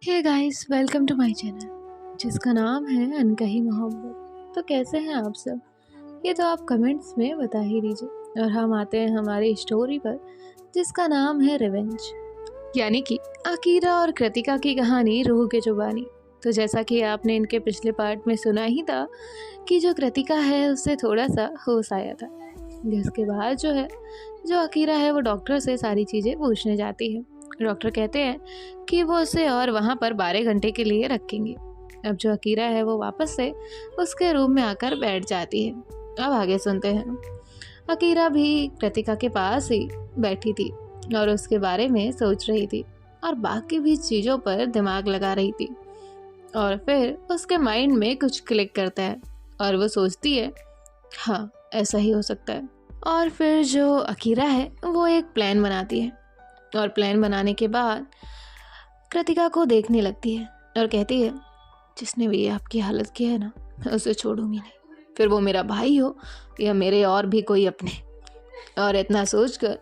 Hey guys, welcome to my channel जिसका नाम है अनकही मोहब्बत। तो कैसे हैं आप सब? ये तो आप कमेंट्स में बता ही दीजिए। और हम आते हैं हमारी स्टोरी पर जिसका नाम है रिवेंज, यानी कि अकीरा और कृतिका की कहानी रूह के जुबानी। तो जैसा कि आपने इनके पिछले पार्ट में सुना ही था कि जो कृतिका है उससे थोड़ा सा होश आया था, जिसके बाद जो अकीरा है वो डॉक्टर से सारी चीज़ें पूछने जाती है। डॉक्टर कहते हैं कि वो उसे और वहाँ पर 12 घंटे के लिए रखेंगे। अब जो अकीरा है वो वापस से उसके रूम में आकर बैठ जाती है। अब आगे सुनते हैं। अकीरा भी कृतिका के पास ही बैठी थी और उसके बारे में सोच रही थी और बाकी भी चीज़ों पर दिमाग लगा रही थी। और फिर उसके माइंड में कुछ क्लिक करता है और वो सोचती है, हाँ, ऐसा ही हो सकता है। और फिर जो अकीरा है वो एक प्लान बनाती है और प्लान बनाने के बाद कृतिका को देखने लगती है और कहती है, जिसने भी ये आपकी हालत की है ना, मैं उसे छोड़ूंगी नहीं, फिर वो मेरा भाई हो या मेरे और भी कोई अपने। और इतना सोचकर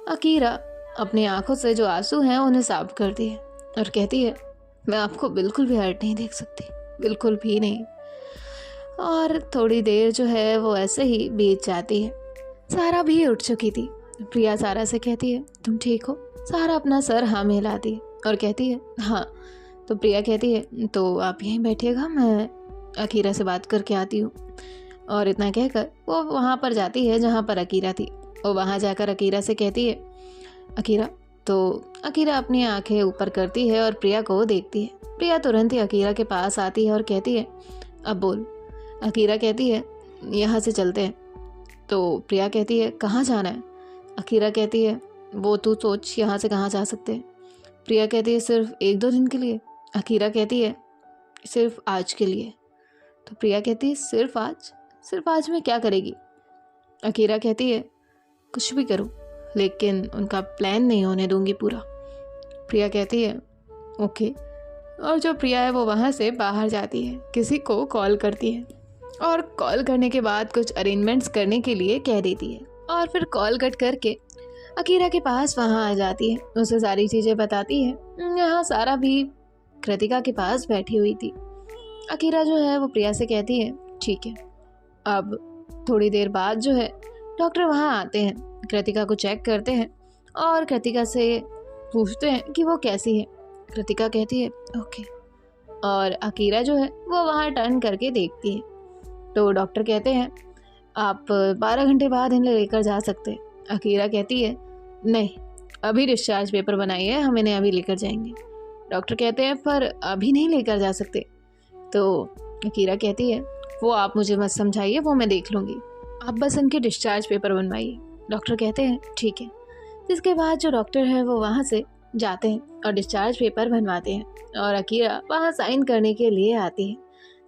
अकीरा अपनी आंखों से जो आंसू हैं उन्हें साफ करती है और कहती है, मैं आपको बिल्कुल भी हर्ट नहीं देख सकती, बिल्कुल भी नहीं। और थोड़ी देर जो है वो ऐसे ही बीत जाती है। सारा भी उठ चुकी थी। प्रिया सारा से कहती है, तुम ठीक हो? सारा अपना सर हाँ में हिलाती है और कहती है, हाँ। तो प्रिया कहती है, तो आप यहीं बैठिएगा, मैं अकीरा से बात करके आती हूँ। और इतना कहकर वो वहाँ पर जाती है जहाँ पर अकीरा थी। वो वहाँ जाकर अकीरा से कहती है, अकीरा। तो अकीरा अपनी आंखें ऊपर करती है और प्रिया को देखती है। प्रिया तुरंत ही अकीरा के पास आती है और कहती है, अब बोल। अकीरा कहती है, यहाँ से चलते हैं। तो प्रिया कहती है, कहाँ जाना है? अकीरा कहती है, वो तू सोच, यहाँ से कहाँ जा सकते हैं। प्रिया कहती है, सिर्फ 1-2 दिन के लिए। अकीरा कहती है, सिर्फ आज के लिए। तो प्रिया कहती है, सिर्फ आज? सिर्फ आज में क्या करेगी? अकीरा कहती है, कुछ भी करूँ, लेकिन उनका प्लान नहीं होने दूंगी पूरा। प्रिया कहती है, ओके। और जो प्रिया है वो वहाँ से बाहर जाती है, किसी को कॉल करती है और कॉल करने के बाद कुछ अरेंजमेंट्स करने के लिए कह देती है। और फिर कॉल कट करके अकीरा के पास वहाँ आ जाती है, उसे सारी चीज़ें बताती है। यहाँ सारा भी कृतिका के पास बैठी हुई थी। अकीरा जो है वो प्रिया से कहती है, ठीक है। अब थोड़ी देर बाद जो है डॉक्टर वहाँ आते हैं, कृतिका को चेक करते हैं और कृतिका से पूछते हैं कि वो कैसी है। कृतिका कहती है, ओके। और अकीरा जो है वो वहाँ टर्न करके देखती है। तो डॉक्टर कहते हैं, आप 12 घंटे बाद इन्हें लेकर जा सकते हैं। अकीरा कहती है, नहीं, अभी डिस्चार्ज पेपर बनाइए, हम इन्हें अभी लेकर जाएंगे। डॉक्टर कहते हैं, पर अभी नहीं लेकर जा सकते। तो अकीरा कहती है, वो आप मुझे मत समझाइए, वो मैं देख लूँगी, आप बस इनके डिस्चार्ज पेपर बनवाइए। डॉक्टर कहते हैं, ठीक है। जिसके बाद जो डॉक्टर है वो वहाँ से जाते हैं और डिस्चार्ज पेपर बनवाते हैं और अकीरा वहाँ साइन करने के लिए आती है।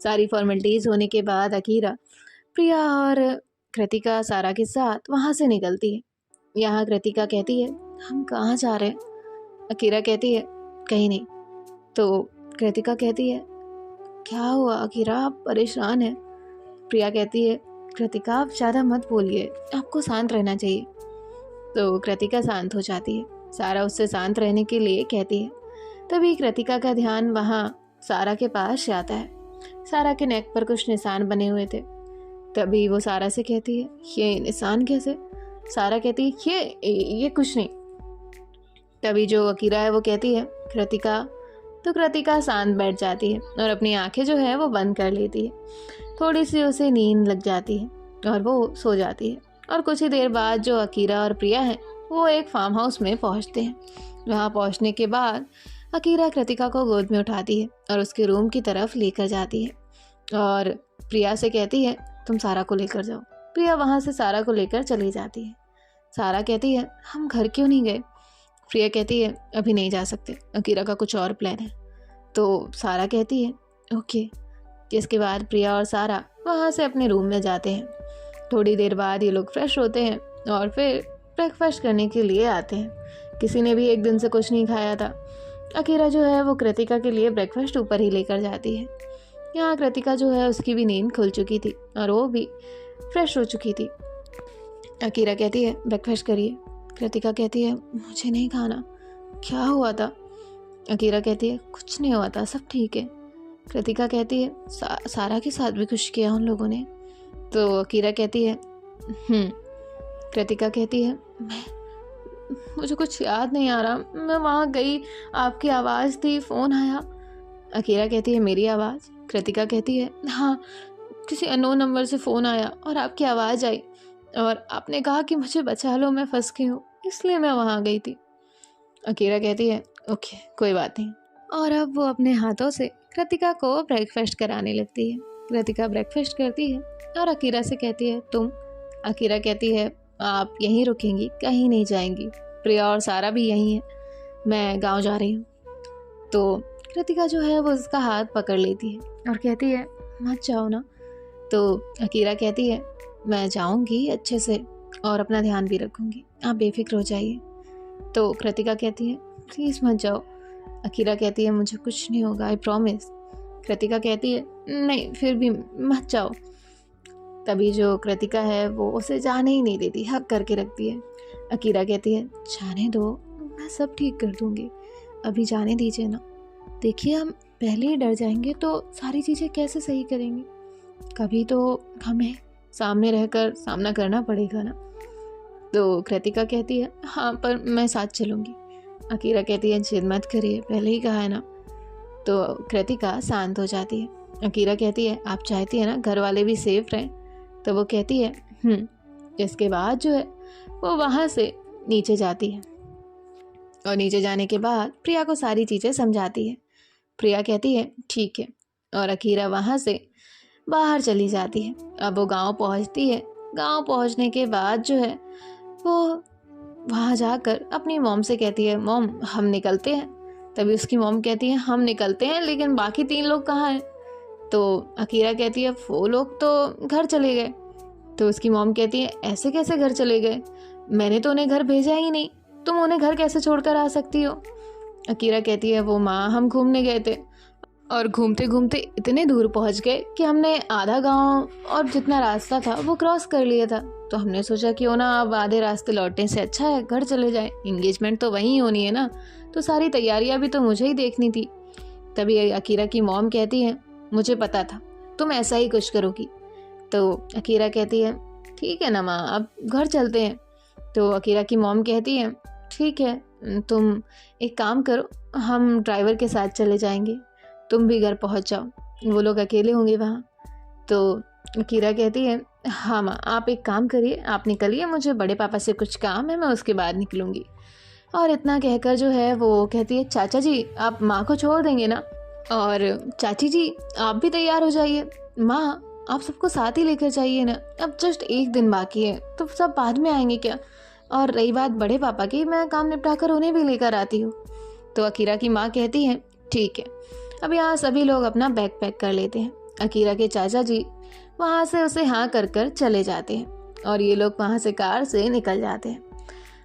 सारी फॉर्मेलिटीज़ होने के बाद अकीरा प्रिया और कृतिका सारा के साथ वहाँ से निकलती है। यहाँ कृतिका कहती है, हम कहाँ जा रहे हैं? अकीरा कहती है, कहीं नहीं। तो कृतिका कहती है, क्या हुआ अकीरा, आप परेशान हैं? प्रिया कहती है, कृतिका आप ज़्यादा मत बोलिए, आपको शांत रहना चाहिए। तो कृतिका शांत हो जाती है। सारा उससे शांत रहने के लिए कहती है। तभी कृतिका का ध्यान वहाँ सारा के पास जाता है। सारा के नेक पर कुछ निशान बने हुए थे। तभी वो सारा से कहती है, ये निशान कैसे? सारा कहती है, ये कुछ नहीं। तभी जो अकीरा है वो कहती है, कृतिका। तो कृतिका शांत बैठ जाती है और अपनी आंखें जो है वो बंद कर लेती है। थोड़ी सी उसे नींद लग जाती है और वो सो जाती है। और कुछ ही देर बाद जो अकीरा और प्रिया हैं वो एक फार्म हाउस में पहुंचते हैं। वहाँ पहुंचने के बाद अकीरा कृतिका को गोद में उठाती है और उसके रूम की तरफ लेकर जाती है और प्रिया से कहती है, तुम सारा को लेकर जाओ। प्रिया वहाँ से सारा को लेकर चली जाती है। सारा कहती है, हम घर क्यों नहीं गए? प्रिया कहती है, अभी नहीं जा सकते, अकीरा का कुछ और प्लान है। तो सारा कहती है, ओके। जिसके बाद प्रिया और सारा वहाँ से अपने रूम में जाते हैं। थोड़ी देर बाद ये लोग फ्रेश होते हैं और फिर ब्रेकफास्ट करने के लिए आते हैं। किसी ने भी एक दिन से कुछ नहीं खाया था। अकीरा जो है वो कृतिका के लिए ब्रेकफास्ट ऊपर ही लेकर जाती है। यहाँ कृतिका जो है उसकी भी नींद खुल चुकी थी और वो भी फ्रेश हो चुकी थी। अकीरा कहती है, ब्रेकफास्ट करिए। कृतिका कहती है, मुझे नहीं खाना। क्या हुआ था? अकीरा कहती है कुछ नहीं हुआ था, सब ठीक है। कृतिका कहती है सारा के साथ भी कुछ किया उन लोगों ने। तो अकीरा कहती है कृतिका कहती है मुझे कुछ याद नहीं आ रहा, मैं वहाँ गई, आपकी आवाज़ थी, फ़ोन आया। अकीरा कहती है मेरी आवाज़? कृतिका कहती है हाँ, किसी अननोन नंबर से फ़ोन आया और आपकी आवाज़ आई और आपने कहा कि मुझे बचा लो, मैं फंस गई हूँ, इसलिए मैं वहाँ गई थी। अकीरा कहती है ओके कोई बात नहीं। और अब वो अपने हाथों से कृतिका को ब्रेकफास्ट कराने लगती है। कृतिका ब्रेकफास्ट करती है और अकीरा से कहती है तुम? अकीरा कहती है आप यहीं रुकेंगी, कहीं नहीं जाएंगी, प्रिया और सारा भी यहीं है, मैं गांव जा रही हूँ। तो कृतिका जो है वो उसका हाथ पकड़ लेती है और कहती है मत जाओ ना। तो अकीरा कहती है मैं जाऊँगी अच्छे से और अपना ध्यान भी रखूँगी, आप बेफिक्र हो जाइए। तो कृतिका कहती है प्लीज़ मत जाओ। अकीरा कहती है मुझे कुछ नहीं होगा, आई प्रॉमिस। कृतिका कहती है नहीं फिर भी मत जाओ। तभी जो कृतिका है वो उसे जाने ही नहीं देती, हक करके रखती है। अकीरा कहती है जाने दो, मैं सब ठीक कर दूँगी, अभी जाने दीजिए ना। देखिए हम पहले ही डर जाएंगे तो सारी चीज़ें कैसे सही करेंगे, कभी तो हमें सामने रहकर सामना करना पड़ेगा ना। तो कृतिका कहती है हाँ पर मैं साथ चलूँगी। अकीरा कहती है जिद मत करिए, पहले ही कहा है ना। तो कृतिका शांत हो जाती है। अकीरा कहती है आप चाहती है ना घर वाले भी सेफ रहें? तो वो कहती है इसके बाद जो है वो वहाँ से नीचे जाती है और नीचे जाने के बाद प्रिया को सारी चीज़ें समझाती है। प्रिया कहती है ठीक है और अकीरा वहाँ से बाहर चली जाती है। अब वो गांव पहुँचती है। गांव पहुँचने के बाद जो है वो वहाँ जाकर अपनी मॉम से कहती है मॉम हम निकलते हैं। तभी उसकी मॉम कहती है हम निकलते हैं लेकिन बाकी 3 लोग कहाँ हैं? तो अकीरा कहती है वो लोग तो घर चले गए। तो उसकी मॉम कहती है ऐसे कैसे घर चले गए, मैंने तो उन्हें घर भेजा ही नहीं, तुम उन्हें घर कैसे छोड़कर आ सकती हो? अकीरा कहती है वो माँ हम घूमने गए थे और घूमते घूमते इतने दूर पहुँच गए कि हमने आधा गांव और जितना रास्ता था वो क्रॉस कर लिया था। तो हमने सोचा क्यों ना अब आधे रास्ते लौटने से अच्छा है घर चले जाएं, एंगेजमेंट तो वहीं होनी है ना, तो सारी तैयारियां भी तो मुझे ही देखनी थी। तभी अकीरा की मॉम कहती है मुझे पता था तुम ऐसा ही कुछ करोगी। तो अकीरा कहती है ठीक है ना माँ अब घर चलते हैं। तो अकीरा की मॉम कहती है ठीक है तुम एक काम करो, हम ड्राइवर के साथ चले जाएंगे, तुम भी घर पहुंच जाओ, वो लोग अकेले होंगे वहाँ। तो अकीरा कहती है हाँ माँ आप एक काम करिए, आप निकलिए, मुझे बड़े पापा से कुछ काम है, मैं उसके बाद निकलूँगी। और इतना कहकर जो है वो कहती है चाचा जी आप माँ को छोड़ देंगे ना, और चाची जी आप भी तैयार हो जाइए, माँ आप सबको साथ ही लेकर जाइए ना, अब जस्ट 1 दिन बाकी है तो सब बाद में आएंगे क्या, और रही बात बड़े पापा की, मैं काम निपटा कर उन्हें भी लेकर आती हूँ। तो अकीरा की माँ कहती है ठीक है। अब यहाँ सभी लोग अपना बैग पैक कर लेते हैं। अकीरा के चाचा जी वहाँ से उसे हाँ कर कर चले जाते हैं और ये लोग वहाँ से कार से निकल जाते हैं।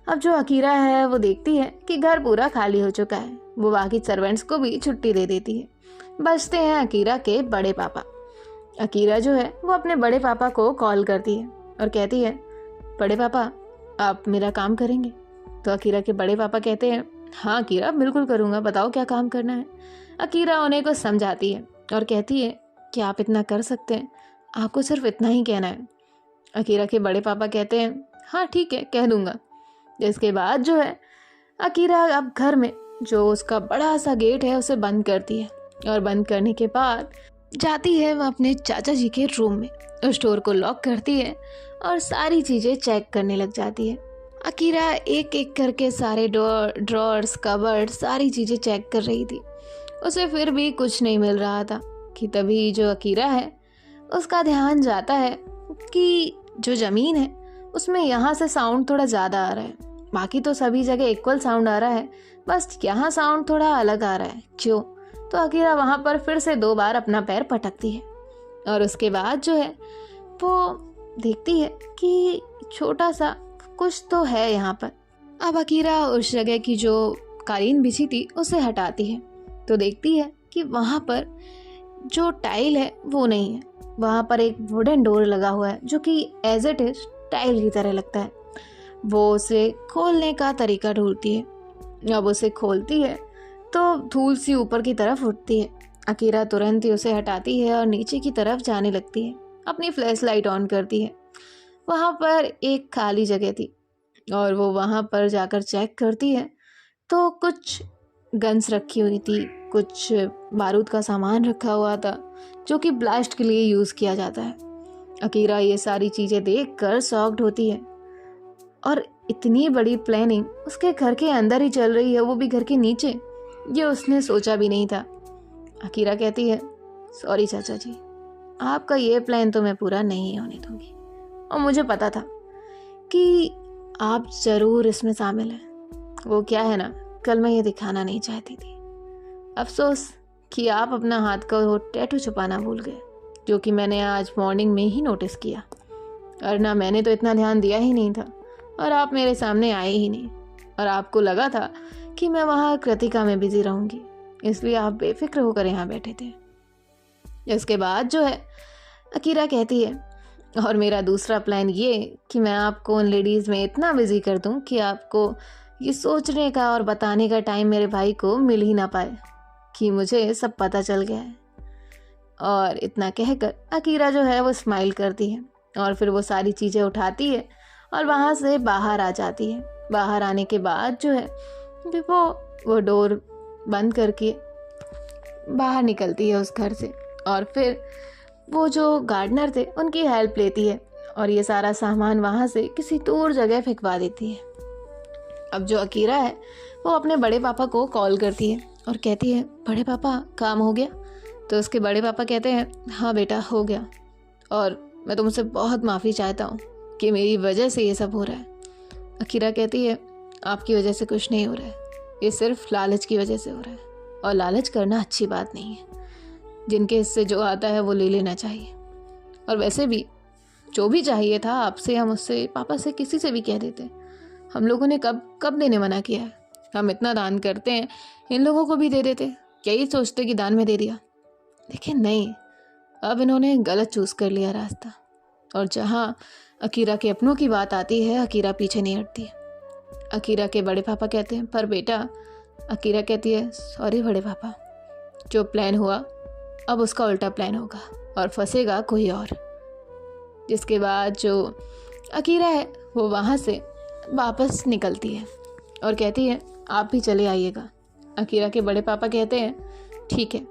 अब जो अकीरा है वो देखती है कि घर पूरा खाली हो चुका है, वो बाकी सर्वेंट्स को भी छुट्टी दे देती है। बचते हैं अकीरा के बड़े पापा। अकीरा जो है वो अपने बड़े पापा को कॉल करती है और कहती है बड़े पापा आप मेरा काम करेंगे? तो अकीरा के बड़े पापा कहते हैं हाँ अकीरा बिल्कुल करूँगा, बताओ क्या काम करना है। अकीरा उन्हें को समझाती है और कहती है कि आप इतना कर सकते हैं, आपको सिर्फ इतना ही कहना है। अकीरा के बड़े पापा कहते हैं हाँ ठीक है कह दूँगा। इसके बाद जो है अकीरा अब घर में जो उसका बड़ा सा गेट है उसे बंद करती है और बंद करने के बाद जाती है वह अपने चाचा जी के रूम में, उस डोर को लॉक करती है और सारी चीज़ें चेक करने लग जाती है। अकीरा एक एक करके सारे ड्रॉर्स कबर्ड सारी चीज़ें चेक कर रही थी, उसे फिर भी कुछ नहीं मिल रहा था कि तभी जो अकीरा है उसका ध्यान जाता है कि जो ज़मीन है उसमें यहाँ से साउंड थोड़ा ज़्यादा आ रहा है, बाकी तो सभी जगह इक्वल साउंड आ रहा है, बस यहाँ साउंड थोड़ा अलग आ रहा है, क्यों? तो अकीरा वहाँ पर फिर से 2 बार अपना पैर पटकती है और उसके बाद जो है वो देखती है कि छोटा सा कुछ तो है यहाँ पर। अब अकीरा उस जगह की जो कालीन बिछी थी उसे हटाती है तो देखती है कि वहाँ पर जो टाइल है वो नहीं है, वहाँ पर एक वुडन डोर लगा हुआ है जो कि एज इट इज टाइल की तरह लगता है। वो उसे खोलने का तरीका ढूंढती है। अब उसे खोलती है तो धूल सी ऊपर की तरफ उठती है। अकीरा तुरंत ही उसे हटाती है और नीचे की तरफ जाने लगती है। अपनी फ्लैश लाइट ऑन करती है। वहाँ पर एक खाली जगह थी और वो वहाँ पर जाकर चेक करती है तो कुछ गन्स रखी हुई थी, कुछ बारूद का सामान रखा हुआ था जो कि ब्लास्ट के लिए यूज़ किया जाता है। अकीरा ये सारी चीज़ें देखकर शॉक्ड होती है और इतनी बड़ी प्लानिंग उसके घर के अंदर ही चल रही है, वो भी घर के नीचे। ये उसने सोचा भी नहीं था। अकीरा कहती है, सॉरी चाचा जी, आपका ये प्लान तो मैं पूरा नहीं होने दूंगी और मुझे पता था कि आप ज़रूर इसमें शामिल हैं। वो क्या है ना, कल मैं ये दिखाना नहीं चाहती थी। अफसोस कि आप अपना हाथ का वो टैटू छुपाना भूल गए, जो कि मैंने आज मॉर्निंग में ही नोटिस किया। और ना मैंने तो इतना ध्यान दिया ही नहीं था और आप मेरे सामने आए ही नहीं, और आपको लगा था कि मैं वहाँ कृतिका में बिजी रहूँगी, इसलिए आप बेफिक्र होकर यहाँ बैठे थे। इसके बाद जो है अकीरा कहती है, और मेरा दूसरा प्लान ये कि मैं आपको उन लेडीज़ में इतना बिजी कर दूं कि आपको ये सोचने का और बताने का टाइम मेरे भाई को मिल ही ना पाए कि मुझे सब पता चल गया है। और इतना कहकर अकीरा जो है वो स्माइल करती है और फिर वो सारी चीज़ें उठाती है और वहाँ से बाहर आ जाती है। बाहर आने के बाद जो है फिर वो डोर बंद करके बाहर निकलती है उस घर से, और फिर वो जो गार्डनर थे उनकी हेल्प लेती है और ये सारा सामान वहाँ से किसी दूर जगह फेंकवा देती है। अब जो अकीरा है वो अपने बड़े पापा को कॉल करती है और कहती है, बड़े पापा काम हो गया? तो उसके बड़े पापा कहते हैं, हाँ बेटा हो गया, और मैं तुमसे बहुत माफ़ी चाहता हूँ कि मेरी वजह से ये सब हो रहा है। अकीरा कहती है, आपकी वजह से कुछ नहीं हो रहा है, ये सिर्फ लालच की वजह से हो रहा है, और लालच करना अच्छी बात नहीं है। जिनके हिस्से जो आता है वो ले लेना चाहिए, और वैसे भी जो भी चाहिए था आपसे हम उससे पापा से किसी से भी कह देते। हम लोगों ने कब देने मना किया है? हम इतना दान करते हैं, इन लोगों को भी दे देते। क्या ही सोचते कि दान में दे दिया? लेकिन नहीं, अब इन्होंने गलत चूज़ कर लिया रास्ता। और जहाँ अकीरा के अपनों की बात आती है, अकीरा पीछे नहीं हटती। अकीरा के बड़े पापा कहते हैं, पर बेटा। अकीरा कहती है, सॉरी बड़े पापा, जो प्लान हुआ अब उसका उल्टा प्लान होगा और फंसेगा कोई और। जिसके बाद जो अकीरा है वो वहाँ से वापस निकलती है और कहती है, आप भी चले आइएगा। अकीरा के बड़े पापा कहते हैं, ठीक है,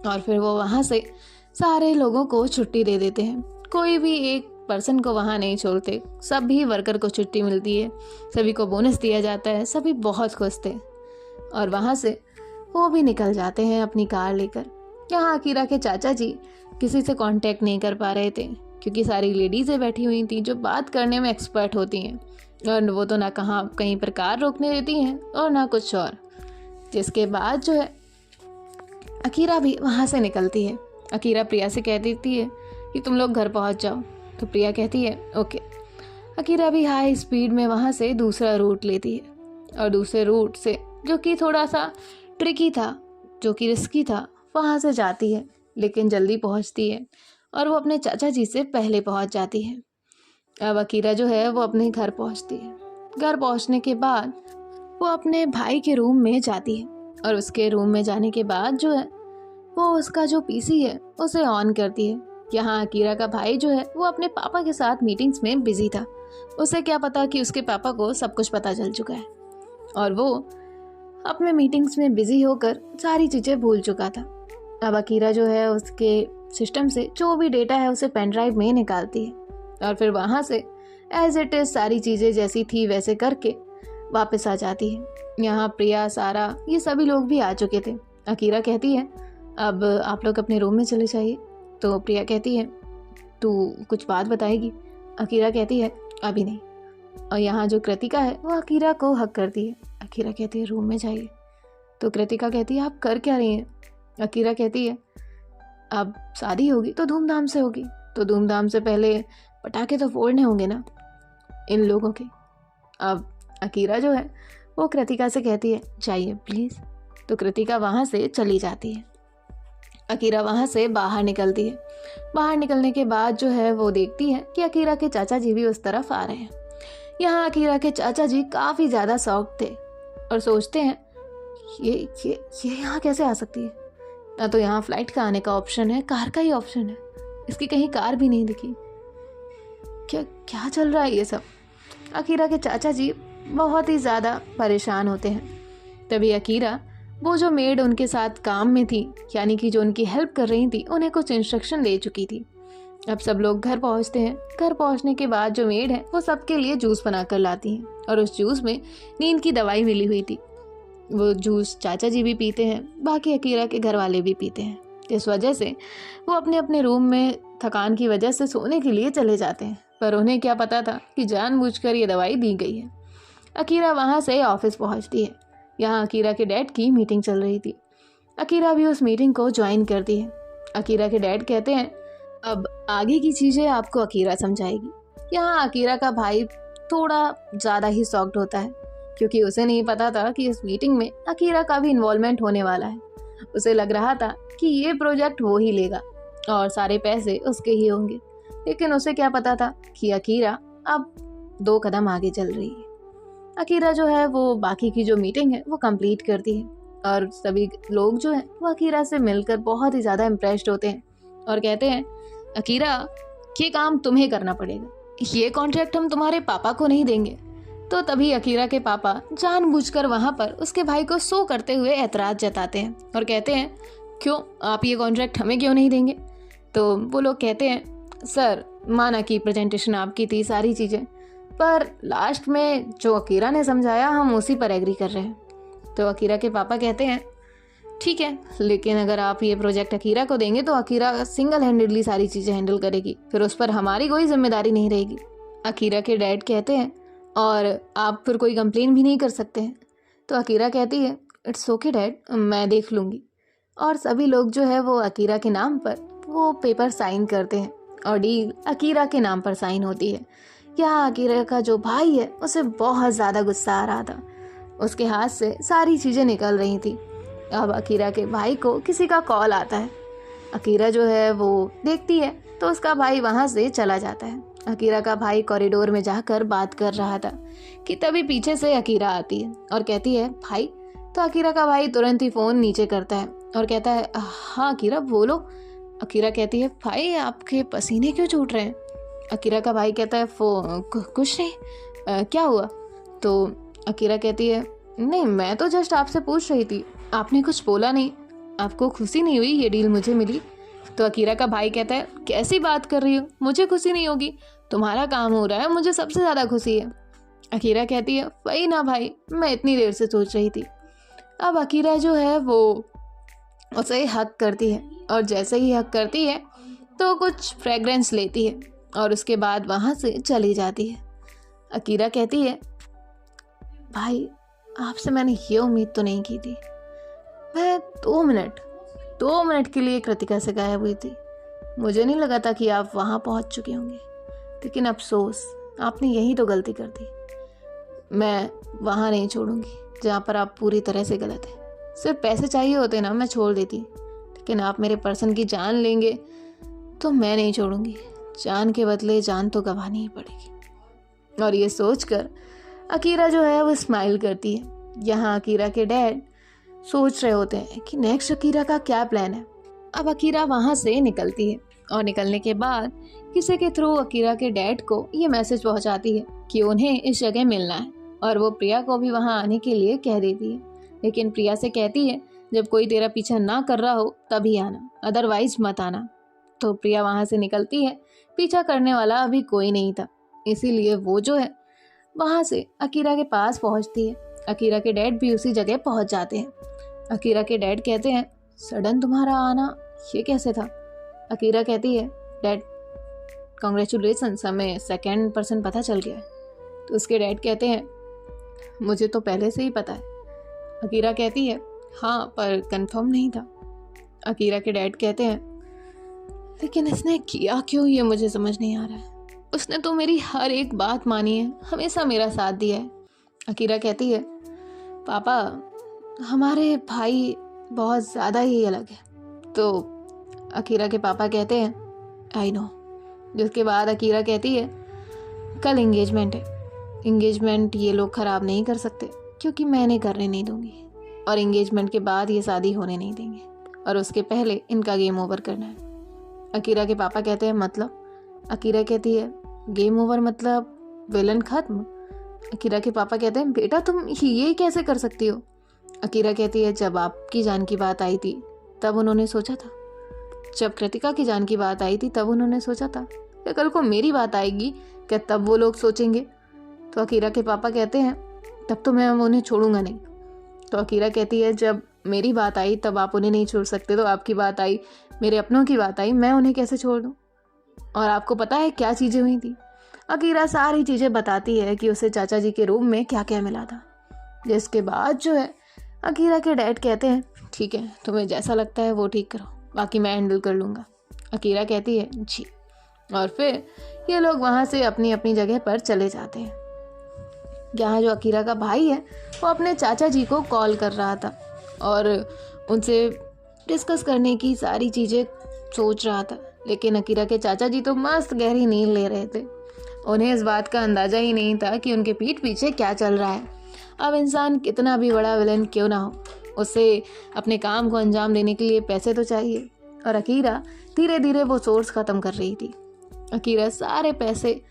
और फिर वो वहाँ से सारे लोगों को छुट्टी दे देते हैं। कोई भी एक पर्सन को वहाँ नहीं छोड़ते, सभी वर्कर को छुट्टी मिलती है, सभी को बोनस दिया जाता है, सभी बहुत खुश थे। और वहाँ से वो भी निकल जाते हैं अपनी कार लेकर। यहाँ अकीरा के चाचा जी किसी से कांटेक्ट नहीं कर पा रहे थे क्योंकि सारी लेडीज़ें बैठी हुई थी जो बात करने में एक्सपर्ट होती हैं, और वो तो ना कहीं पर कार रोकने देती हैं और ना कुछ और। जिसके बाद जो है अकीरा भी वहाँ से निकलती है। अकीरा प्रिया से कह देती है कि तुम लोग घर पहुँच जाओ, तो प्रिया कहती है ओके। अकीरा भी हाई स्पीड में वहाँ से दूसरा रूट लेती है और दूसरे रूट से, जो कि थोड़ा सा ट्रिकी था, जो कि रिस्की था, वहाँ से जाती है, लेकिन जल्दी पहुँचती है और वो अपने चाचा जी से पहले पहुँच जाती है। अब अकीरा जो है वो अपने घर पहुँचती है। घर पहुँचने के बाद वो अपने भाई के रूम में जाती है और उसके रूम में जाने के बाद जो है वो उसका जो पीसी है उसे ऑन करती है। यहाँ अकीरा का भाई जो है वो अपने पापा के साथ मीटिंग्स में बिजी था। उसे क्या पता कि उसके पापा को सब कुछ पता चल चुका है, और वो अपने मीटिंग्स में बिजी होकर सारी चीज़ें भूल चुका था। अब अकीरा जो है उसके सिस्टम से जो भी डेटा है उसे पेन ड्राइव में निकालती है और फिर वहाँ से एज इट इज़ सारी चीज़ें जैसी थी वैसे करके वापस आ जाती है। यहाँ प्रिया, सारा, ये सभी लोग भी आ चुके थे। अकीरा कहती है, अब आप लोग अपने रूम में चले जाइए। तो प्रिया कहती है, तू कुछ बात बताएगी? अकीरा कहती है, अभी नहीं। और यहाँ जो कृतिका है वो अकीरा को हक करती है। अकीरा कहती है, रूम में जाइए। तो कृतिका कहती है, आप कर क्या रही हैं? अकीरा कहती है, अब शादी होगी तो धूमधाम से होगी, तो धूमधाम से पहले पटाखे तो फोड़ने होंगे ना इन लोगों के। अब अकीरा जो है वो कृतिका से कहती है, जाइए प्लीज़। तो कृतिका वहाँ से चली जाती है। अकीरा वहाँ से बाहर निकलती है। बाहर निकलने के बाद जो है वो देखती है कि अकीरा के चाचा जी भी उस तरफ आ रहे हैं। यहाँ अकीरा के चाचा जी काफ़ी ज़्यादा शॉक थे और सोचते हैं ये यहाँ कैसे आ सकती है? ना तो यहाँ फ्लाइट का आने का ऑप्शन है, कार का ही ऑप्शन है। इसकी कहीं कार भी नहीं दिखी। क्या क्या चल रहा है ये सब? अकीरा के चाचा जी बहुत ही ज़्यादा परेशान होते हैं। तभी अकीरा, वो जो मेड उनके साथ काम में थी, यानी कि जो उनकी हेल्प कर रही थी, उन्हें कुछ इंस्ट्रक्शन दे चुकी थी। अब सब लोग घर पहुंचते हैं। घर पहुंचने के बाद जो मेड है वो सबके लिए जूस बना कर लाती है, और उस जूस में नींद की दवाई मिली हुई थी। वो जूस चाचा जी भी पीते हैं, बाकी अकीरा के घर वाले भी पीते हैं। इस वजह से वो अपने अपने रूम में थकान की वजह से सोने के लिए चले जाते हैं, पर उन्हें क्या पता था कि जानबूझकर ये दवाई दी गई है। अकीरा वहाँ से ऑफिस पहुँचती है। यहाँ अकीरा के डैड की मीटिंग चल रही थी। अकीरा भी उस मीटिंग को ज्वाइन करती है। अकीरा के डैड कहते हैं, अब आगे की चीज़ें आपको अकीरा समझाएगी। यहाँ अकीरा का भाई थोड़ा ज़्यादा ही शॉक्ड होता है, क्योंकि उसे नहीं पता था कि इस मीटिंग में अकीरा का भी इन्वॉल्वमेंट होने वाला है। उसे लग रहा था कि ये प्रोजेक्ट वो ही लेगा और सारे पैसे उसके ही होंगे, लेकिन उसे क्या पता था कि अकीरा अब 2 कदम आगे चल रही है। अकीरा जो है वो बाकी की जो मीटिंग है वो कंप्लीट करती है, और सभी लोग जो है वो अकीरा से मिलकर बहुत ही ज़्यादा इम्प्रेस्ड होते हैं और कहते हैं, अकीरा, ये काम तुम्हें करना पड़ेगा, ये कॉन्ट्रैक्ट हम तुम्हारे पापा को नहीं देंगे। तो तभी अकीरा के पापा जानबूझकर वहाँ पर उसके भाई को सो करते हुए ऐतराज़ जताते हैं और कहते हैं, क्यों, आप ये कॉन्ट्रैक्ट हमें क्यों नहीं देंगे? तो वो लोग कहते हैं, सर, माना कि प्रेजेंटेशन आपकी थी, सारी चीज़ें, पर लास्ट में जो अकीरा ने समझाया हम उसी पर एग्री कर रहे हैं। तो अकीरा के पापा कहते हैं, ठीक है, लेकिन अगर आप ये प्रोजेक्ट अकीरा को देंगे तो अकीरा सिंगल हैंडेडली सारी चीज़ें हैंडल करेगी, फिर उस पर हमारी कोई जिम्मेदारी नहीं रहेगी। अकीरा के डैड कहते हैं, और आप फिर कोई कंप्लेन भी नहीं कर सकते हैं। तो अकीरा कहती है, इट्स ओके डैड, मैं देख लूँगी। और सभी लोग जो है वो अकीरा के नाम पर वो पेपर साइन करते हैं और डील अकीरा के नाम पर साइन होती है। यहाँ अकीरा का जो भाई है उसे बहुत ज़्यादा गुस्सा आ रहा था, उसके हाथ से सारी चीज़ें निकल रही थी। अब अकीरा के भाई को किसी का कॉल आता है। अकीरा जो है वो देखती है तो उसका भाई वहाँ से चला जाता है। अकीरा का भाई कॉरिडोर में जाकर बात कर रहा था कि तभी पीछे से अकीरा आती है और कहती है, भाई। तो अकीरा का भाई तुरंत ही फ़ोन नीचे करता है और कहता है, हाँ अकीरा बोलो। अकीरा कहती है, भाई आपके पसीने क्यों छूट रहे हैं? अकीरा का भाई कहता है, कुछ नहीं, क्या हुआ? तो अकीरा कहती है, नहीं, मैं तो जस्ट आपसे पूछ रही थी, आपने कुछ बोला नहीं, आपको खुशी नहीं हुई ये डील मुझे मिली? तो अकीरा का भाई कहता है, कैसी बात कर रही हो, मुझे खुशी नहीं होगी, तुम्हारा काम हो रहा है, मुझे सबसे ज़्यादा खुशी है। अकीरा कहती है, वही ना भाई, मैं इतनी देर से सोच रही थी। अब अकीरा जो है वो उसे हक करती है, और जैसे ही हक करती है तो कुछ फ्रेगरेंस लेती है और उसके बाद वहाँ से चली जाती है। अकीरा कहती है, भाई आपसे मैंने ये उम्मीद तो नहीं की थी। मैं 2 मिनट के लिए कृतिका से गायब हुई थी। मुझे नहीं लगा था कि आप वहाँ पहुँच चुके होंगे, लेकिन अफसोस, आपने यही तो गलती कर दी। मैं वहाँ नहीं छोड़ूंगी जहाँ पर आप पूरी तरह से गलत हैं। सिर्फ पैसे चाहिए होते ना, मैं छोड़ देती, लेकिन आप मेरे पर्सन की जान लेंगे तो मैं नहीं छोड़ूंगी। जान के बदले जान तो गंवानी ही पड़ेगी। और ये सोचकर अकीरा जो है वो स्माइल करती है। यहाँ अकीरा के डैड सोच रहे होते हैं कि नेक्स्ट अकीरा का क्या प्लान है। अब अकीरा वहाँ से निकलती है और निकलने के बाद किसी के थ्रू अकीरा के डैड को ये मैसेज पहुँचाती है कि उन्हें इस जगह मिलना है, और वो प्रिया को भी वहाँ आने के लिए कह देती है। लेकिन प्रिया से कहती है, जब कोई तेरा पीछा ना कर रहा हो तभी आना, अदरवाइज मत आना। तो प्रिया वहाँ से निकलती है। पीछा करने वाला अभी कोई नहीं था, इसीलिए वो जो है वहाँ से अकीरा के पास पहुँचती है। अकीरा के डैड भी उसी जगह पहुँच जाते हैं। अकीरा के डैड कहते हैं, सडन तुम्हारा आना ये कैसे था? अकीरा कहती है, डैड कॉन्ग्रेचुलेसन्स, हमें सेकंड पर्सन पता चल गया है। तो उसके डैड कहते हैं, मुझे तो पहले से ही पता है। अकीरा कहती है, हाँ पर कंफर्म नहीं था। अकीरा के डैड कहते हैं, लेकिन इसने किया क्यों ये मुझे समझ नहीं आ रहा है। उसने तो मेरी हर एक बात मानी है, हमेशा मेरा साथ दिया है। अकीरा कहती है, पापा हमारे भाई बहुत ज़्यादा ही अलग है। तो अकीरा के पापा कहते हैं, आई नो। जिसके बाद अकीरा कहती है, कल एंगेजमेंट है, एंगेजमेंट ये लोग ख़राब नहीं कर सकते, क्योंकि मैं इन्हें करने नहीं दूंगी। और एंगेजमेंट के बाद ये शादी होने नहीं देंगे और उसके पहले इनका गेम ओवर करना है। अकीरा के पापा कहते हैं मतलब? अकीरा कहती है गेम ओवर मतलब विलन खत्म। अकीरा के पापा कहते हैं बेटा तुम ये कैसे कर सकती हो? अकीरा कहती है जब आपकी जान की बात आई थी तब उन्होंने सोचा था, जब कृतिका की जान की बात आई थी तब उन्होंने सोचा था, क्या कल को मेरी बात आएगी क्या तब वो लोग सोचेंगे? तो अकीरा के पापा कहते हैं तब तो मैं उन्हें छोड़ूंगा नहीं। तो अकीरा कहती है जब मेरी बात आई तब आप उन्हें नहीं छोड़ सकते, तो आपकी बात आई, मेरे अपनों की बात आई, मैं उन्हें कैसे छोड़ दूँ? और आपको पता है क्या चीज़ें हुई थी? अकीरा सारी चीज़ें बताती है कि उसे चाचा जी के रूम में क्या क्या मिला था। जिसके बाद जो है अकीरा के डैड कहते हैं ठीक है तुम्हें जैसा लगता है वो ठीक करो, बाकी मैं हैंडल कर लूँगा। अकीरा कहती है जी। और फिर ये लोग वहाँ से अपनी अपनी जगह पर चले जाते हैं। यहाँ जो अकीरा का भाई है वो अपने चाचा जी को कॉल कर रहा था और उनसे डिस्कस करने की सारी चीज़ें सोच रहा था, लेकिन अकीरा के चाचा जी तो मस्त गहरी नींद ले रहे थे। उन्हें इस बात का अंदाज़ा ही नहीं था कि उनके पीठ पीछे क्या चल रहा है। अब इंसान कितना भी बड़ा विलन क्यों ना हो, उसे अपने काम को अंजाम देने के लिए पैसे तो चाहिए। और अकीरा धीरे धीरे वो सोर्स ख़त्म कर रही थी। अकीरा सारे पैसे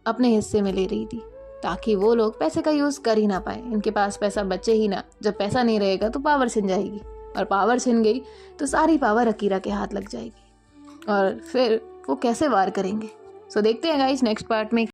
अपने हिस्से में ले रही थी ताकि वो लोग पैसे का यूज़ कर ही ना पाए, इनके पास पैसा बचे ही ना। जब पैसा नहीं रहेगा तो पावर छिन जाएगी और पावर छिन गई तो सारी पावर अकीरा के हाथ लग जाएगी और फिर वो कैसे वार करेंगे। सो देखते हैं गाइस नेक्स्ट पार्ट में।